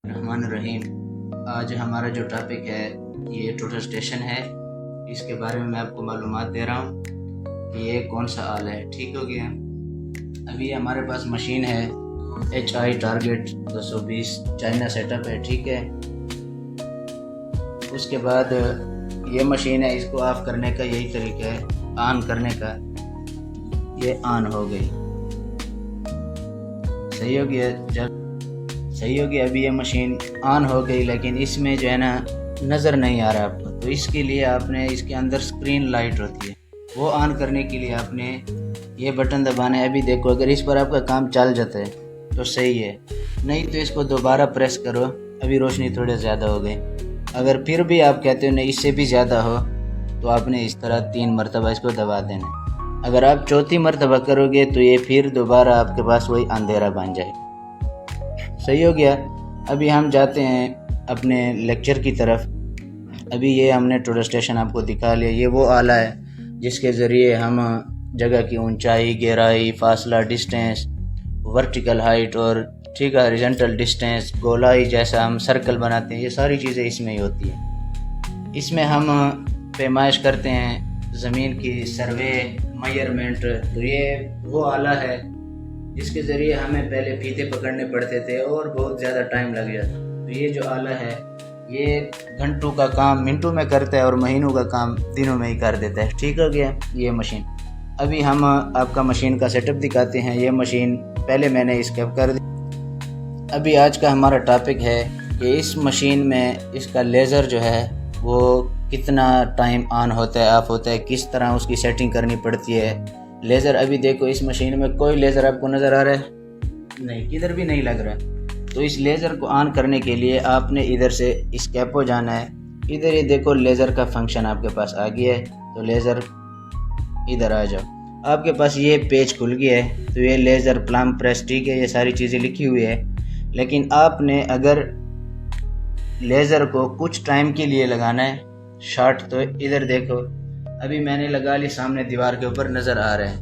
रहमान रहीम। आज हमारा जो टॉपिक है ये टोटल स्टेशन है। इसके बारे में मैं आपको मालूमात दे रहा हूँ कि ये कौन सा आला है। ठीक हो गया। अभी हमारे पास मशीन है HI टारगेट 220 चाइना सेटअप है। ठीक है। उसके बाद ये मशीन है, इसको ऑफ करने का यही तरीका है, ऑन करने का। ये ऑन हो गई, सही हो गया। जब सही हो गया, अभी ये मशीन ऑन हो गई, लेकिन इसमें जो है ना नज़र नहीं आ रहा आपको। तो इसके लिए आपने इसके अंदर स्क्रीन लाइट होती है, वो ऑन करने के लिए आपने ये बटन दबाना है। अभी देखो, अगर इस पर आपका काम चल जाता है तो सही है, नहीं तो इसको दोबारा प्रेस करो। अभी रोशनी थोड़ी ज़्यादा हो गई। अगर फिर भी आप कहते हो नहीं इससे भी ज़्यादा हो, तो आपने इस तरह 3 मरतबा इसको दबा देना। अगर आप चौथी मरतबा करोगे तो ये फिर दोबारा आपके पास वही अंधेरा बन जाएगा। सही हो गया। अभी हम जाते हैं अपने लेक्चर की तरफ। अभी ये हमने टोटल स्टेशन आपको दिखा लिया। ये वो आला है जिसके ज़रिए हम जगह की ऊंचाई, गहराई, फासला, डिस्टेंस, वर्टिकल हाइट और ठीक है हॉरिजॉन्टल डिस्टेंस, गोलाई जैसा हम सर्कल बनाते हैं, ये सारी चीज़ें इसमें ही होती हैं। इसमें हम पैमाइश करते हैं ज़मीन की, सर्वे, मेजरमेंट। तो ये वो आला है जिसके ज़रिए हमें पहले फीते पकड़ने पड़ते थे और बहुत ज़्यादा टाइम लग जाता। तो ये जो आला है ये घंटों का काम मिनटों में करता है और महीनों का काम दिनों में ही कर देता है। ठीक हो गया ये मशीन। अभी हम आपका मशीन का सेटअप दिखाते हैं। ये मशीन पहले मैंने स्केप कर दी। अभी आज का हमारा टॉपिक है कि इस मशीन में इसका लेज़र जो है वो कितना टाइम ऑन होता है, ऑफ होता है, किस तरह उसकी सेटिंग करनी पड़ती है। लेज़र अभी देखो, इस मशीन में कोई लेज़र आपको नज़र आ रहा है? नहीं, किधर भी नहीं लग रहा। तो इस लेज़र को ऑन करने के लिए आपने इधर से स्केपो जाना है। इधर ये देखो लेज़र का फंक्शन आपके पास आ गया है। तो लेज़र इधर आ जाओ, आपके पास ये पेज खुल गया है। तो ये लेज़र प्लम प्रेस, ठीक है, ये सारी चीज़ें लिखी हुई है। लेकिन आपने अगर लेज़र को कुछ टाइम के लिए लगाना है शॉर्ट, तो इधर देखो, अभी मैंने लगा ली, सामने दीवार के ऊपर नज़र आ रहा है।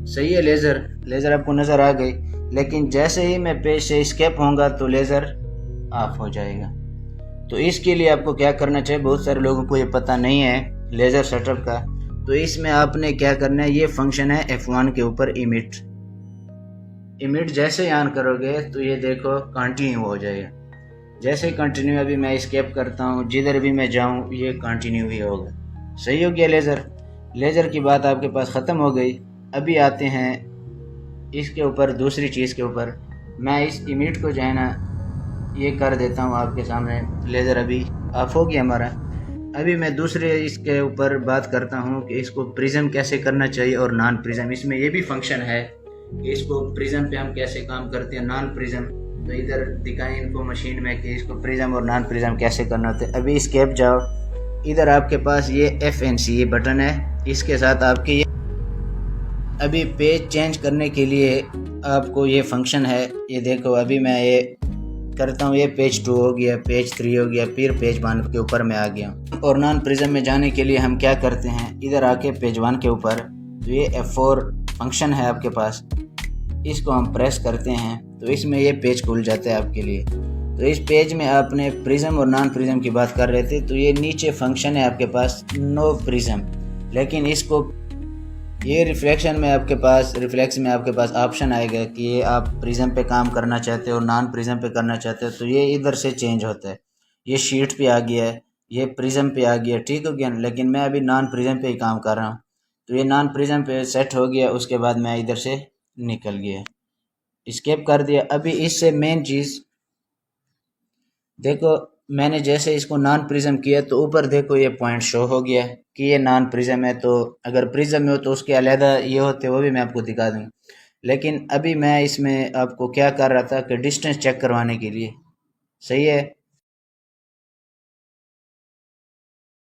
सही है, लेज़र आपको नज़र आ गई। लेकिन जैसे ही मैं पेज से स्केप होऊंगा तो लेज़र ऑफ हो जाएगा। तो इसके लिए आपको क्या करना चाहिए, बहुत सारे लोगों को ये पता नहीं है लेज़र सेटअप का। तो इसमें आपने क्या करना है, ये फंक्शन है F1 के ऊपर इमिट जैसे ही ऑन करोगे तो ये देखो कंटिन्यू हो जाएगा। जैसे ही कंटिन्यू, अभी मैं स्केप करता हूँ, जिधर भी मैं जाऊँ ये कंटिन्यू ही होगा। सही हो गया। लेज़र की बात आपके पास ख़त्म हो गई। अभी आते हैं इसके ऊपर, दूसरी चीज़ के ऊपर। मैं इस इमिट को जो है ना ये कर देता हूँ आपके सामने। लेज़र अभी ऑफ हो गया हमारा। अभी मैं दूसरे इसके ऊपर बात करता हूँ कि इसको प्रिज्म कैसे करना चाहिए और नॉन प्रिज्म। इसमें ये भी फंक्शन है कि इसको प्रिज्म पे हम कैसे काम करते हैं, नॉन प्रिज्म। तो इधर दिखाएं इनको मशीन में कि इसको प्रिज्म और नॉन प्रिज्म कैसे करना होता है। अभी स्केप जाओ, इधर आपके पास ये FNC ये बटन है, इसके साथ आपके ये अभी पेज चेंज करने के लिए आपको ये फंक्शन है। ये देखो, अभी मैं ये करता हूँ, ये पेज 2 हो गया, पेज 3 हो गया, फिर पेज 1 के ऊपर मैं आ गया। और नॉन प्रिज्म में जाने के लिए हम क्या करते हैं, इधर आके पेज 1 के ऊपर, तो ये F4 फंक्शन है आपके पास, इसको हम प्रेस करते हैं तो इसमें ये पेज खुल जाता है आपके लिए। तो इस पेज में आपने प्रिज्म और नॉन प्रिज्म की बात कर रहे थे, तो ये नीचे फंक्शन है आपके पास नो प्रिज्म। लेकिन इसको ये रिफ्लेक्स में आपके पास ऑप्शन आएगा कि ये आप प्रिज्म पे काम करना चाहते हो, नॉन प्रिज्म पे करना चाहते हो, तो ये इधर से चेंज होता है। ये शीट पे आ गया है, ये प्रिज्म पे आ गया, ठीक हो गया। लेकिन मैं अभी नॉन प्रिज्म पे ही काम कर रहा हूँ। तो ये नॉन प्रिज्म पे सेट हो गया। उसके बाद मैं इधर से निकल गया, स्केप कर दिया। अभी इससे मेन चीज़ देखो, मैंने जैसे इसको नॉन प्रिज्म किया तो ऊपर देखो ये पॉइंट शो हो गया कि ये नॉन प्रिज्म है। तो अगर प्रिज्म में हो तो उसके अलहदा ये होते, वो भी मैं आपको दिखा दूँगा। लेकिन अभी मैं इसमें आपको क्या कर रहा था कि डिस्टेंस चेक करवाने के लिए, सही है,